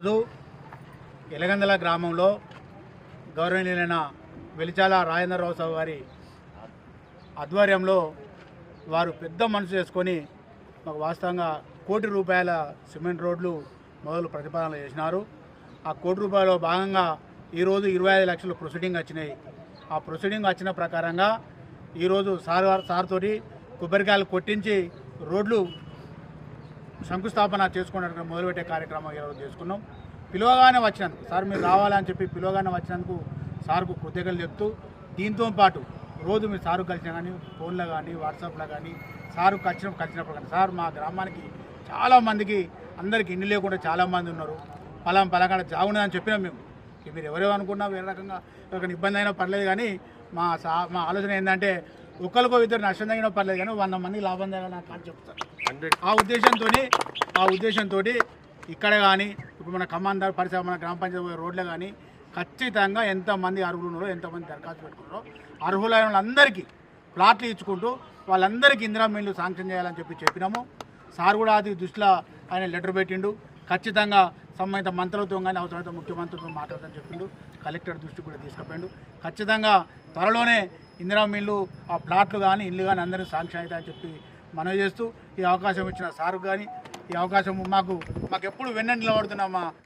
రోజు ఎలగందల గ్రామంలో గౌరవనీయులైన వెలిచాల రాజేంద్రరావు సాగు గారి ఆధ్వర్యంలో వారు పెద్ద మనసు చేసుకొని మాకు వాస్తవంగా ₹1,00,00,000 సిమెంట్ రోడ్లు మొదలు ప్రతిపాదనలు చేసినారు. ఆ ₹1,00,00,000 భాగంగా ఈరోజు 25 లక్షలు ప్రొసీడింగ్ వచ్చినాయి. ఆ ప్రొసీడింగ్ వచ్చిన ప్రకారంగా ఈరోజు సార్తోటి కొబ్బరికాయలు కొట్టించి రోడ్లు శంకుస్థాపన చేసుకోవడానికి మొదలుపెట్టే కార్యక్రమం ఈరోజు చేసుకున్నాం. పిలువగానే వచ్చినందుకు సార్ మీరు రావాలని చెప్పి పిలువగానే వచ్చినందుకు సార్కు కృతజ్ఞతలు చెప్తూ, దీంతో పాటు రోజు మీరు సారు కలిసినా కానీ ఫోన్లో కానీ వాట్సాప్లో కానీ సారు కలిసినప్పుడు కానీ సార్ మా గ్రామానికి చాలామందికి అందరికీ ఇల్లు లేకుండా చాలామంది ఉన్నారు, పలాకాడ జాగున్నదని చెప్పినాం. మేము మీరు ఎవరేమో అనుకున్నా వేరే రకంగా ఎవరికైనా ఇబ్బంది అయినా పర్లేదు, కానీ మా ఆలోచన ఏంటంటే ఒకరికో ఇద్దరు నష్టం తగినా పర్లేదు, కానీ 100 మందికి లాభం తగ్గని కాదు చెప్తారు. ఆ ఉద్దేశంతో ఇక్కడ కానీ ఇప్పుడు మన కమాండర్ పరిసర మన గ్రామ పంచాయతీ రోడ్లు కానీ ఖచ్చితంగా ఎంతమంది అర్హులు ఉన్నారో, ఎంతమంది దరఖాస్తు పెట్టుకున్నారో అర్హులైన వాళ్ళందరికీ ప్లాట్లు ఇచ్చుకుంటూ వాళ్ళందరికీ ఇందిరా మిల్లు శాంక్షన్ చేయాలని చెప్పినాము. సార్ కూడా అది దృష్టిలో ఆయన లెటర్ పెట్టిండు. ఖచ్చితంగా సంబంధిత మంత్రులతో కానీ అవసరమైతే ముఖ్యమంత్రితో మాట్లాడదని చెప్పిండు. కలెక్టర్ దృష్టి కూడా తీసుకుపోయిండు. ఖచ్చితంగా త్వరలోనే ఇందిరా మిల్లు ఆ ప్లాట్లు కానీ ఇల్లు కానీ అందరికీ శాంక్షన్ అవుతాయని చెప్పి మనవి చేస్తూ, ఈ అవకాశం ఇచ్చిన సార్ కానీ ఈ అవకాశం మాకు ఎప్పుడు వెన్నంటి నిలబడుతున్నామా